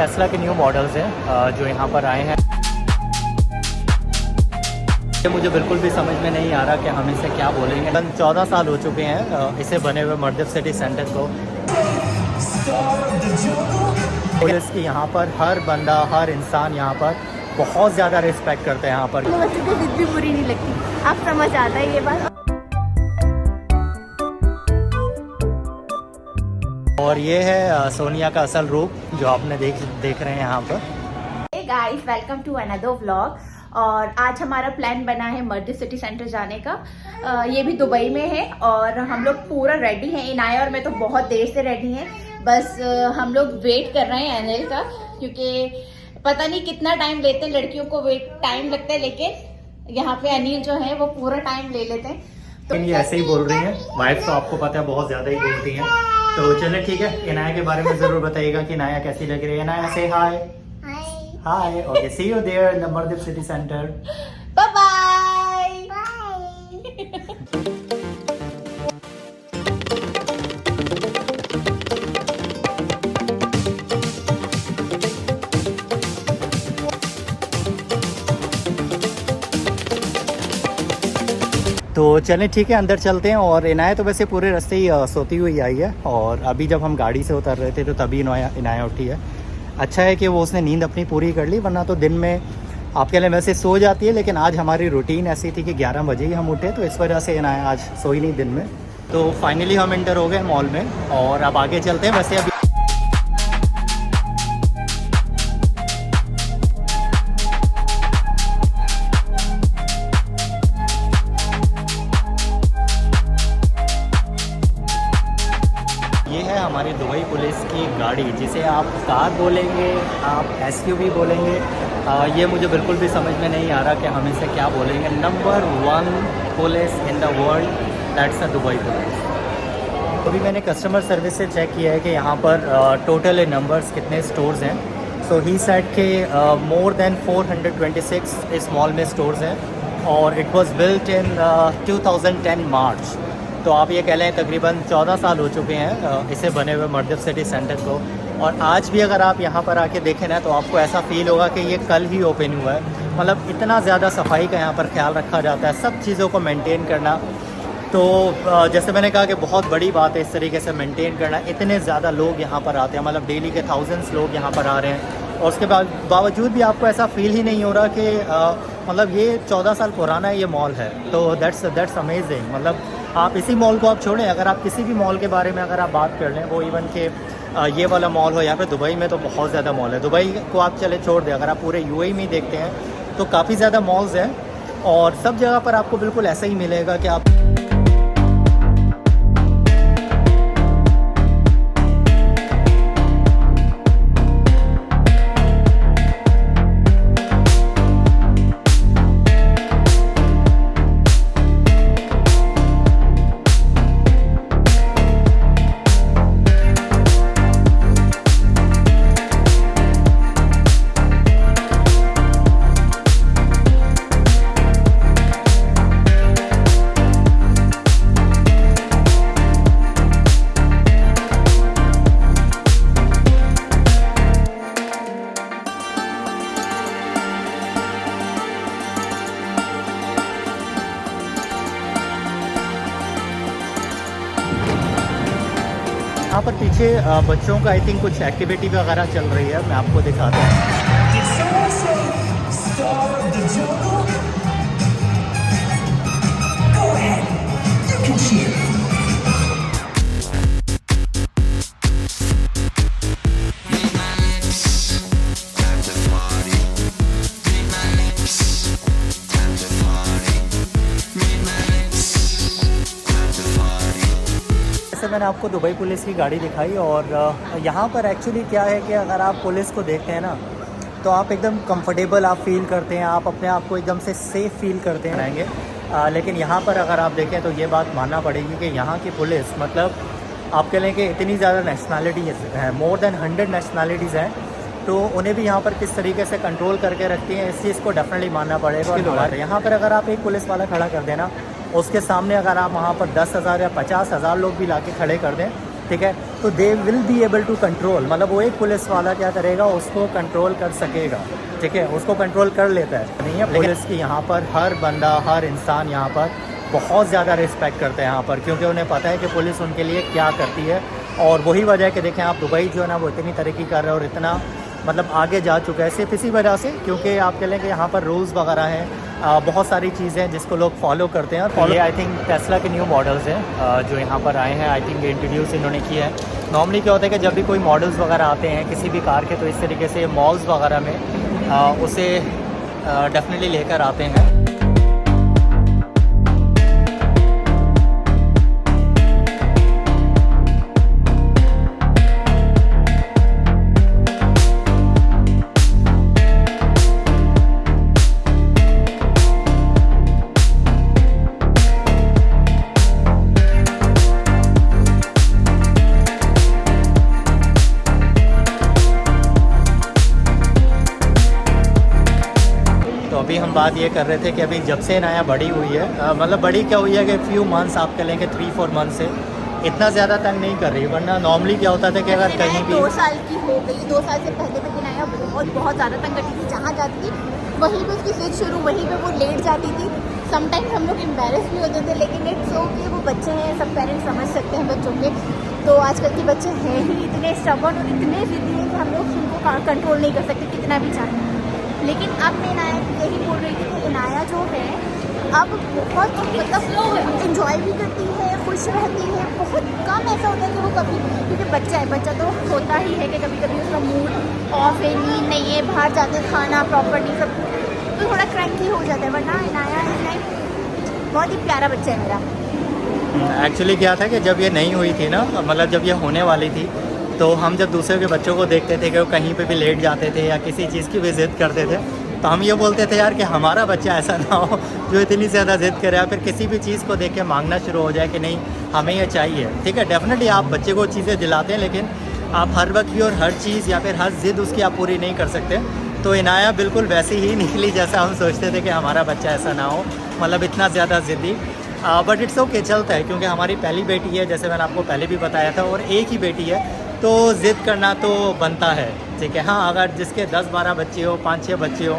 Tesla के new models हैं जो यहाँ पर आए हैं। मुझे बिल्कुल भी समझ में नहीं आ रहा कि हम इसे क्या बोलेंगे। 14 साल हो चुके हैं इसे बने हुए मर्दिफ सिटी सेंटर को। पुलिस की यहाँ पर हर बंदा, हर इंसान यहाँ पर बहुत ज़्यादा रिस्पेक्ट करते हैं यहाँ पर। बच्चों को जिद भी बुरी नहीं लगती, अब समझ आता है ये बात। और ये है सोनिया का असल रूप जो आपने देख रहे हैं यहाँ पर। Hey guys, welcome to another vlog. और आज हमारा प्लान बना है मर्दिफ सिटी सेंटर जाने का। ये भी दुबई में है और हम लोग पूरा रेडी हैं। इनाया और मैं तो बहुत देर से रेडी हैं। बस हम लोग वेट कर रहे हैं अनिल का, क्योंकि पता नहीं कितना टाइम लेते हैं, लड़कियों को वेट टाइम लगता है, लेकिन यहाँ पे अनिल जो है वो पूरा टाइम ले लेते हैं। तो ये ऐसे ही बोल रही हैं, वाइफ तो आपको पता है बहुत ज़्यादा ही बोलती हैं। तो चलिए ठीक है, इनाया के बारे में ज़रूर बताइएगा कि इनाया कैसी लग रही है। इनाया से हाय। Hi. Okay. See you there in the Mardif City Center. Bye bye. तो चलें ठीक है, अंदर चलते हैं। और इनाया तो वैसे पूरे रास्ते ही सोती हुई आई है, और अभी जब हम गाड़ी से उतर रहे थे तो तभी इनाया उठी है। अच्छा है कि वो उसने नींद अपनी पूरी कर ली, वरना तो दिन में आपके लिए वैसे सो जाती है, लेकिन आज हमारी रूटीन ऐसी थी कि 11 बजे ही हम उठे, तो इस वजह से इनाया आज सोई नहीं दिन में। तो फाइनली हम इंटर हो गए मॉल में और अब आगे चलते हैं। वैसे अभी ये है हमारी दुबई पुलिस की गाड़ी, जिसे आप कार बोलेंगे, आप एसयूवी बोलेंगे। ये मुझे बिल्कुल भी समझ में नहीं आ रहा कि हम इसे क्या बोलेंगे। Number 1 police in the world, that's a Dubai police. अभी मैंने कस्टमर सर्विस से चेक किया है कि यहाँ पर टोटल नंबर्स कितने स्टोर्स हैं। सो ही सेड के मोर देन 426 इस मॉल में स्टोर्स हैं, और इट वाज बिल्ट इन 2010 मार्च। तो आप ये कह लें तकरीबन 14 साल हो चुके हैं इसे बने हुए मर्दिफ सिटी सेंटर को। और आज भी अगर आप यहाँ पर आके देखें ना, तो आपको ऐसा फ़ील होगा कि ये कल ही ओपन हुआ है। मतलब इतना ज़्यादा सफाई का यहाँ पर ख्याल रखा जाता है, सब चीज़ों को मेंटेन करना। तो जैसे मैंने कहा कि बहुत बड़ी बात है इस तरीके से मेंटेन करना। इतने ज़्यादा लोग यहाँ पर आते हैं, मतलब डेली के थाउजेंड्स लोग यहाँ पर आ रहे हैं, और उसके बावजूद भी आपको ऐसा फ़ील ही नहीं हो रहा कि मतलब ये 14 साल पुराना ये मॉल है। तो दैट्स अमेजिंग। मतलब आप इसी मॉल को आप छोड़ें, अगर आप किसी भी मॉल के बारे में अगर आप बात कर लें, वो इवन के ये वाला मॉल हो, यहाँ पे दुबई में तो बहुत ज़्यादा मॉल है। दुबई को आप चले छोड़ दें, अगर आप पूरे यूएई में देखते हैं तो काफ़ी ज़्यादा मॉल्स हैं, और सब जगह पर आपको बिल्कुल ऐसा ही मिलेगा कि आप यहाँ पर पीछे बच्चों का आई थिंक कुछ एक्टिविटी वगैरह चल रही है, मैं आपको दिखाता हूँ। जैसे मैंने आपको दुबई पुलिस की गाड़ी दिखाई, और यहाँ पर एक्चुअली क्या है कि अगर आप पुलिस को देखते हैं ना, तो आप एकदम कंफर्टेबल आप फील करते हैं, आप अपने आप को एकदम से सेफ़ फील करते हैं रहेंगे। लेकिन यहाँ पर अगर आप देखें तो ये बात मानना पड़ेगी कि यहाँ की पुलिस, मतलब आप कह लें कि इतनी ज़्यादा नेशनैलिटीज़ हैं, मोर देन 100 नेशनैलिटीज़ हैं, तो उन्हें भी यहाँ पर किस तरीके से कंट्रोल करके रखती हैं, इस चीज़ को डेफिनेटली मानना पड़ेगा। और यहाँ पर अगर आप एक पुलिस वाला खड़ा कर देना, उसके सामने अगर आप वहाँ पर 10,000 या 50,000 लोग भी लाके खड़े कर दें, ठीक है, तो they will be able to control, मतलब वो एक पुलिस वाला क्या करेगा, उसको कंट्रोल कर सकेगा, ठीक है, उसको कंट्रोल कर लेता है। नहीं है पुलिस की यहाँ पर हर बंदा, हर इंसान यहाँ पर बहुत ज़्यादा रिस्पेक्ट करते हैं यहाँ पर, क्योंकि उन्हें पता है कि पुलिस उनके लिए क्या करती है। और वही वजह है कि देखें आप, दुबई जो है ना वो इतनी तरक्की कर रहा है और इतना मतलब आगे जा चुका है सिर्फ इसी वजह से, क्योंकि आप कह लें कि यहाँ पर रूल्स वगैरह हैं, बहुत सारी चीज़ें हैं जिसको लोग फॉलो करते हैं। और ये आई थिंक टेस्ला के न्यू मॉडल्स हैं जो यहाँ पर आए हैं, आई थिंक इंट्रोड्यूस इन्होंने किया है। नॉर्मली क्या होता है कि जब भी कोई मॉडल्स वगैरह आते हैं किसी भी कार के, तो इस तरीके से मॉल्स वगैरह में उसे डेफिनेटली लेकर आते हैं। अभी हम बात ये कर रहे थे कि अभी जब से नया बड़ी हुई है, मतलब बड़ी क्या हुई है कि फ्यू मंथ्स आप कह लेंगे 3-4 मंथ से इतना ज़्यादा तंग नहीं कर रही, वरना नॉर्मली क्या होता था कि अगर कहीं भी 2 साल की हो गई, 2 साल से पहले भी नया बहुत ज़्यादा तंग करती थी, जहाँ जाती थी वहीं पे उसकी स्विच शुरू, वहीं पे वो लेट जाती थी। समटाइम्स हम लोग एम्बेरस भी होते थे, लेकिन इट्स ओके, वो बच्चे हैं, सब पेरेंट्स समझ सकते हैं बच्चों के। तो आजकल के बच्चे हैं ही इतने स्टबर्न और इतने ज़िद्दी हैं कि हम लोग उनको कंट्रोल नहीं कर सकते कितना भी चाहें। लेकिन अब मैं इनाया यही बोल रही थी कि इनाया जो है अब बहुत मतलब इंजॉय भी करती है, खुश रहती है। बहुत कम ऐसा होता है कि वो कभी, क्योंकि बच्चा है, बच्चा तो होता ही है कि कभी कभी उसका मूड ऑफ है, नींद नहीं है, बाहर जाके खाना प्रॉपर नहीं, सब तो थोड़ा क्रैंकी हो जाता है। वरना इनाया बहुत ही प्यारा बच्चा है मेरा। एक्चुअली क्या था कि जब ये नहीं हुई थी ना, मतलब जब ये होने वाली थी, तो हम जब दूसरे के बच्चों को देखते थे कि वो कहीं पे भी लेट जाते थे या किसी चीज़ की भी ज़िद करते थे, तो हम ये बोलते थे यार कि हमारा बच्चा ऐसा ना हो जो इतनी ज़्यादा ज़िद करे या फिर किसी भी चीज़ को देख के मांगना शुरू हो जाए कि नहीं हमें ये चाहिए। ठीक है, डेफिनेटली आप बच्चे को चीज़ें दिलाते हैं, लेकिन आप हर वक्त की और हर चीज़ या फिर हर ज़िद उसकी आप पूरी नहीं कर सकते। तो इनाया बिल्कुल वैसी ही निकली जैसा हम सोचते थे कि हमारा बच्चा ऐसा ना हो, मतलब इतना ज़्यादा ज़िद्दी। बट इट्स ओके, चलता है, क्योंकि हमारी पहली बेटी है, जैसे मैंने आपको पहले भी बताया था, और एक ही बेटी है, तो ज़िद करना तो बनता है। ठीक है, हाँ, अगर जिसके 10-12 बच्चे हो, 5-6 बच्चे हो,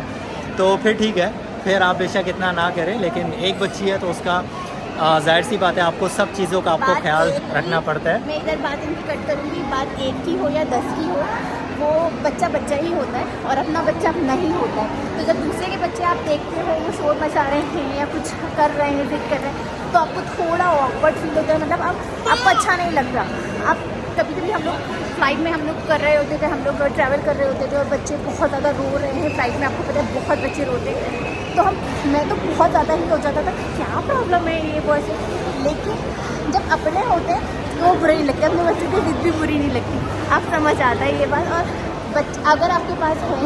तो फिर ठीक है, फिर आप बेशक इतना ना करें, लेकिन एक बच्ची है तो उसका जाहिर सी बात है आपको सब चीज़ों का आपको ख्याल रखना पड़ता है। मैं इधर बात इनकी कट करूँगी, बात 1 की हो या 10 की हो, वो बच्चा बच्चा ही होता है और अपना बच्चा अपना ही होता है। तो जब दूसरे के बच्चे आप देखते हो वो शोर मचा रहे हैं या कुछ कर रहे हैं, जिद कर रहे हैं, तो आपको थोड़ा ऑकवर्ड फील होता है, मतलब आपको अच्छा नहीं लगता। आप कभी कभी हम लोग फ्लाइट में हम लोग कर रहे होते थे, हम लोग ट्रैवल कर रहे होते थे और बच्चे बहुत ज़्यादा रो रहे हैं फ्लाइट में, आपको पता है बहुत बच्चे रोते हैं, तो मैं तो बहुत ज़्यादा ही हो जाता था, क्या प्रॉब्लम है ये वो ऐसे। लेकिन जब अपने होते हैं तो वो बुरे नहीं लगते, अपने बच्चों की जिद भी बुरी नहीं लगती। आप समझ आता है ये बात। और अगर आपके पास है,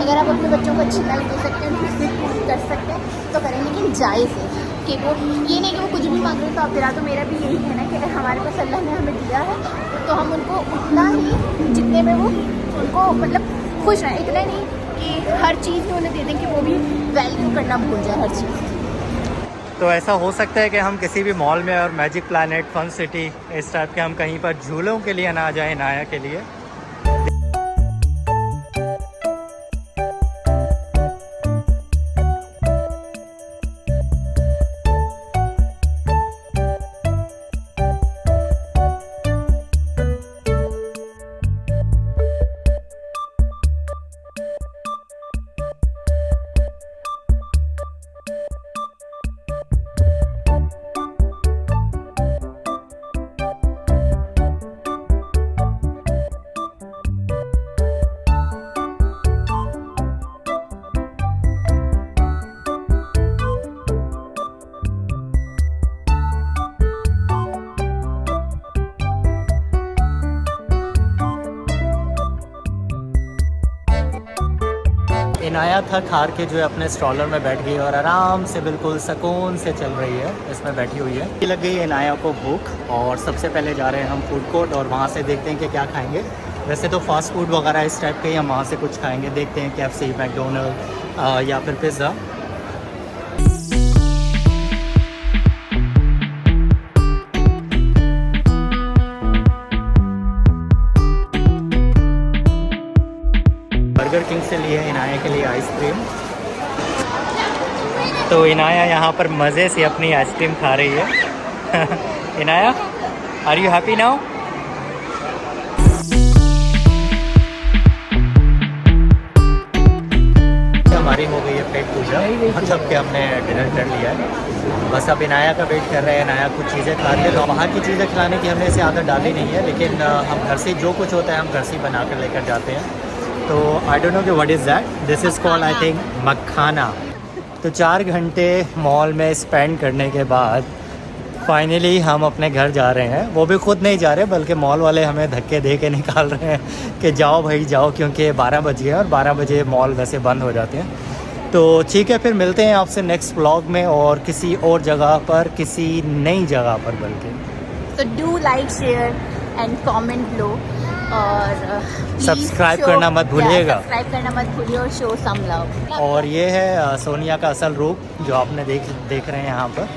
अगर आप अपने बच्चों को अच्छी लाइफ दे सकते हैं, उनकी जिद पूरी कर सकते हैं तो करें, लेकिन जायज़ है कि वो ये नहीं कि वो कुछ भी मांग रहे तो आप दिला। तो मेरा भी यही है ना कि अगर हमारे पास अल्लाह ने हमें दिया है तो हम उनको उतना ही, जितने में वो उनको मतलब खुश रहें, इतना नहीं कि हर चीज़ में उन्हें दे दें कि वो भी वैल्यू करना भूल जाए हर चीज़। तो ऐसा हो सकता है कि हम किसी भी मॉल में और मैजिक प्लैनेट, फन सिटी, इस टाइप के हम कहीं पर झूलों के लिए ना जाएं, नाया के लिए। इनाया थक हार के जो है अपने स्ट्रॉलर में बैठ गई और आराम से बिल्कुल सुकून से चल रही है, इसमें बैठी हुई है। ये लग गई है इनाया को भूख, और सबसे पहले जा रहे हैं हम फूड कोर्ट और वहाँ से देखते हैं कि क्या खाएंगे। वैसे तो फास्ट फूड वगैरह इस टाइप के ही हम वहाँ से कुछ खाएंगे, देखते हैं KFC, मैकडोनल्ड या फिर पिज़्ज़ा। बर्गर किंग से ली है इनाया के लिए आइसक्रीम। तो इनाया यहाँ पर मज़े से अपनी आइसक्रीम खा रही है। Inaya, are you happy now? हमारी हो गई है पेट पूजा, मतलब कि हमने डिनर कर लिया है। बस अब इनाया का वेट कर रहे हैं। इनाया कुछ चीज़ें खाते हैं, तो बाहर की चीज़ें खिलाने की हमने इसे आदत डाली नहीं है, लेकिन हम घर से जो कुछ होता है हम घर से बना कर लेकर जाते हैं। तो आई डोंट नो कि what is that, this is called I think makhana. तो 4 घंटे मॉल में स्पेंड करने के बाद फाइनली हम अपने घर जा रहे हैं। वो भी खुद नहीं जा रहे, बल्कि मॉल वाले हमें धक्के दे के निकाल रहे हैं कि जाओ भाई जाओ, क्योंकि 12 बज गए और 12 बजे मॉल वैसे बंद हो जाते हैं। तो ठीक है, फिर मिलते हैं आपसे नेक्स्ट व्लॉग में और किसी और जगह पर, किसी नई जगह पर बल्कि। तो do like, share and comment लो और सब्सक्राइब करना मत भूलिएगा। सब्सक्राइब करना मत भूलिए और शो सम लव। और ये है सोनिया का असल रूप जो आपने देख रहे हैं यहाँ पर।